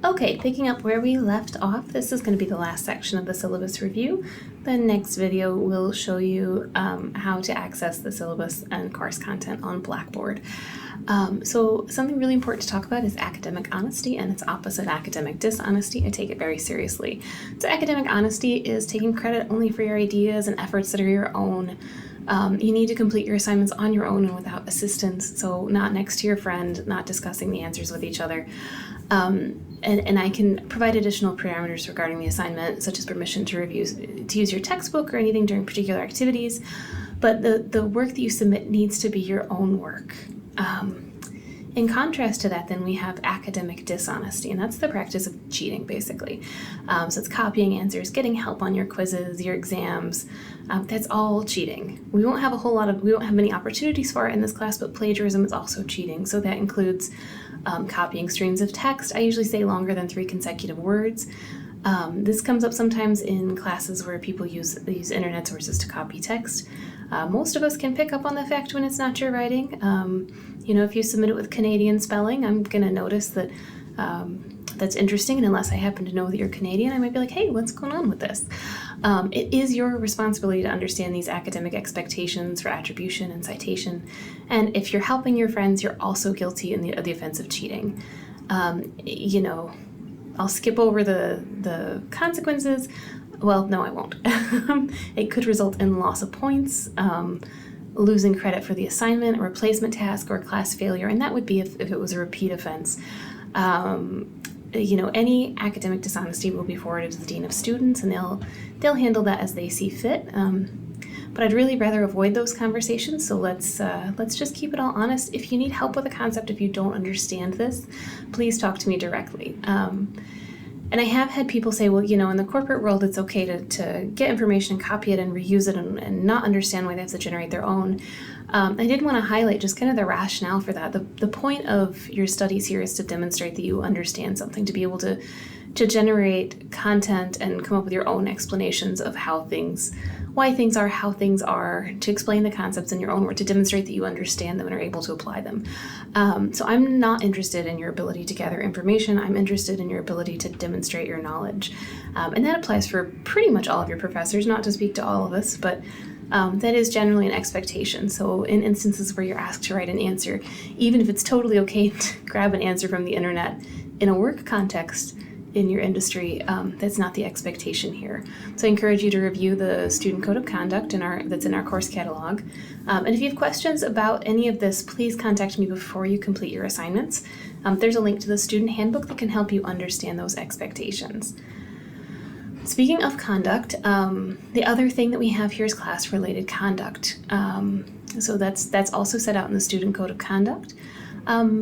Okay, picking up where we left off, this is going to be the last section of the syllabus review. The next video will show you how to access the syllabus and course content on Blackboard. So something really important to talk about is academic honesty and its opposite, academic dishonesty. I take it very seriously. So academic honesty is taking credit only for your ideas and efforts that are your own. You need to complete your assignments on your own and without assistance, so not next to your friend, not discussing the answers with each other. And I can provide additional parameters regarding the assignment, such as permission to use your textbook or anything during particular activities, but the work that you submit needs to be your own work. In contrast to that, then we have academic dishonesty, and that's the practice of cheating, basically. So it's copying answers, getting help on your quizzes, your exams. That's all cheating. We won't have many opportunities for it in this class, but plagiarism is also cheating. So that includes copying streams of text. I usually say longer than 3 consecutive words. This comes up sometimes in classes where people use internet sources to copy text. Most of us can pick up on the fact when it's not your writing. If you submit it with Canadian spelling, I'm going to notice that that's interesting, and unless I happen to know that you're Canadian, I might be like, hey, what's going on with this? It is your responsibility to understand these academic expectations for attribution and citation, and if you're helping your friends, you're also guilty in the offense of cheating. I'll skip over the consequences. Well, no, I won't. It could result in loss of points, losing credit for the assignment, a replacement task, or class failure, and that would be if it was a repeat offense. Any academic dishonesty will be forwarded to the Dean of Students, and they'll handle that as they see fit. But I'd really rather avoid those conversations, so let's just keep it all honest. If you need help with a concept, if you don't understand this, please talk to me directly. And I have had people say, well, in the corporate world, it's okay to get information and copy it and reuse it and not understand why they have to generate their own. I did want to highlight just kind of the rationale for that. The point of your studies here is to demonstrate that you understand something, to be able to generate content and come up with your own explanations of why things are how things are, to explain the concepts in your own word, to demonstrate that you understand them and are able to apply them. So I'm not interested in your ability to gather information. I'm interested in your ability to demonstrate your knowledge. And that applies for pretty much all of your professors, not to speak to all of us, but that is generally an expectation. So in instances where you're asked to write an answer, even if it's totally okay to grab an answer from the internet in a work context, in your industry, that's not the expectation here. So I encourage you to review the Student Code of Conduct that's in our course catalog. And if you have questions about any of this, please contact me before you complete your assignments. There's a link to the student handbook that can help you understand those expectations. Speaking of conduct, the other thing that we have here is class-related conduct. So that's also set out in the Student Code of Conduct.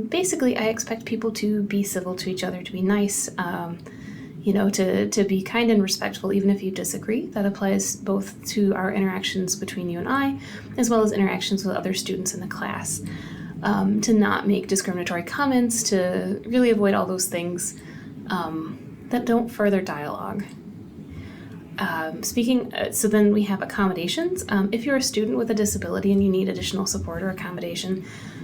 Basically, I expect people to be civil to each other, to be nice, to be kind and respectful, even if you disagree. That applies both to our interactions between you and I, as well as interactions with other students in the class. To not make discriminatory comments, to really avoid all those things that don't further dialogue. So then we have accommodations. If you're a student with a disability and you need additional support or accommodation,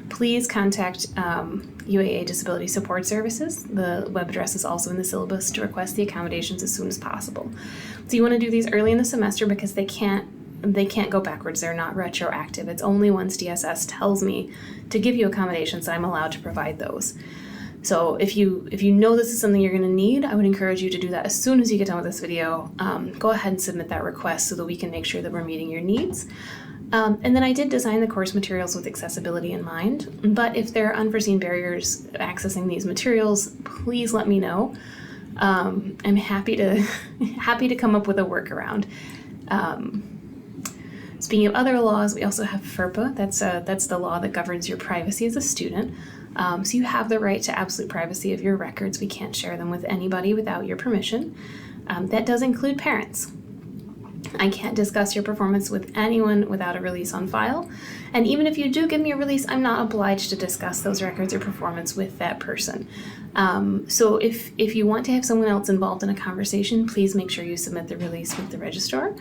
please contact UAA Disability Support Services. The web address is also in the syllabus to request the accommodations as soon as possible. So you want to do these early in the semester because they can't go backwards. They're not retroactive. It's only once DSS tells me to give you accommodations that I'm allowed to provide those. So if you know this is something you're going to need, I would encourage you to do that as soon as you get done with this video. Go ahead and submit that request so that we can make sure that we're meeting your needs. And then I did design the course materials with accessibility in mind, but if there are unforeseen barriers accessing these materials, please let me know. I'm happy to come up with a workaround. Speaking of other laws, we also have FERPA. That's the law that governs your privacy as a student. So you have the right to absolute privacy of your records. We can't share them with anybody without your permission. That does include parents. I can't discuss your performance with anyone without a release on file. And even if you do give me a release, I'm not obliged to discuss those records or performance with that person. So if you want to have someone else involved in a conversation, please make sure you submit the release with the registrar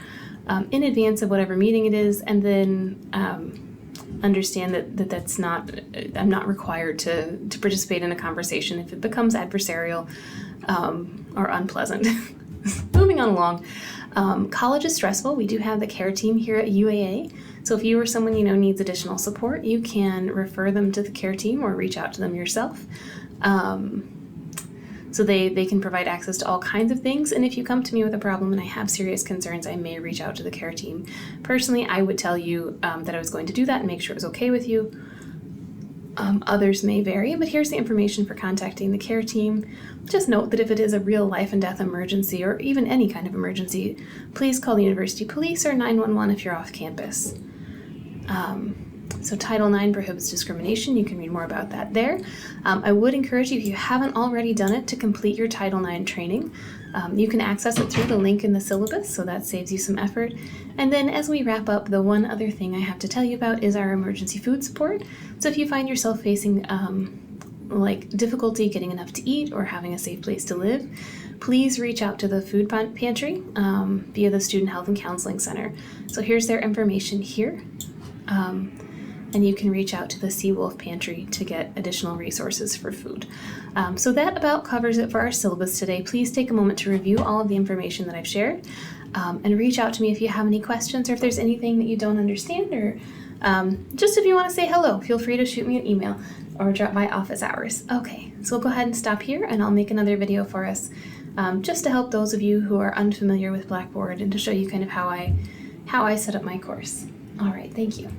in advance of whatever meeting it is, and then understand that's not, I'm not required to participate in a conversation. If it becomes adversarial, or unpleasant. Moving on along. College is stressful. We do have the care team here at UAA. So if you or someone you know needs additional support, you can refer them to the care team or reach out to them yourself. So they can provide access to all kinds of things. And if you come to me with a problem and I have serious concerns, I may reach out to the care team. Personally, I would tell you that I was going to do that and make sure it was okay with you. Others may vary, but here's the information for contacting the care team. Just note that if it is a real life and death emergency or even any kind of emergency, please call the university police or 911 if you're off campus. So Title IX prohibits discrimination. You can read more about that there. I would encourage you, if you haven't already done it, to complete your Title IX training. You can access it through the link in the syllabus, so that saves you some effort. And then as we wrap up, the one other thing I have to tell you about is our emergency food support. So if you find yourself facing like difficulty getting enough to eat or having a safe place to live, please reach out to the food pantry via the Student Health and Counseling Center. So here's their information here. And you can reach out to the Seawolf Pantry to get additional resources for food. So that about covers it for our syllabus today. Please take a moment to review all of the information that I've shared and reach out to me if you have any questions or if there's anything that you don't understand, or just if you want to say hello, feel free to shoot me an email or drop by office hours. Okay, so we'll go ahead and stop here and I'll make another video for us just to help those of you who are unfamiliar with Blackboard and to show you kind of how I set up my course. All right, thank you.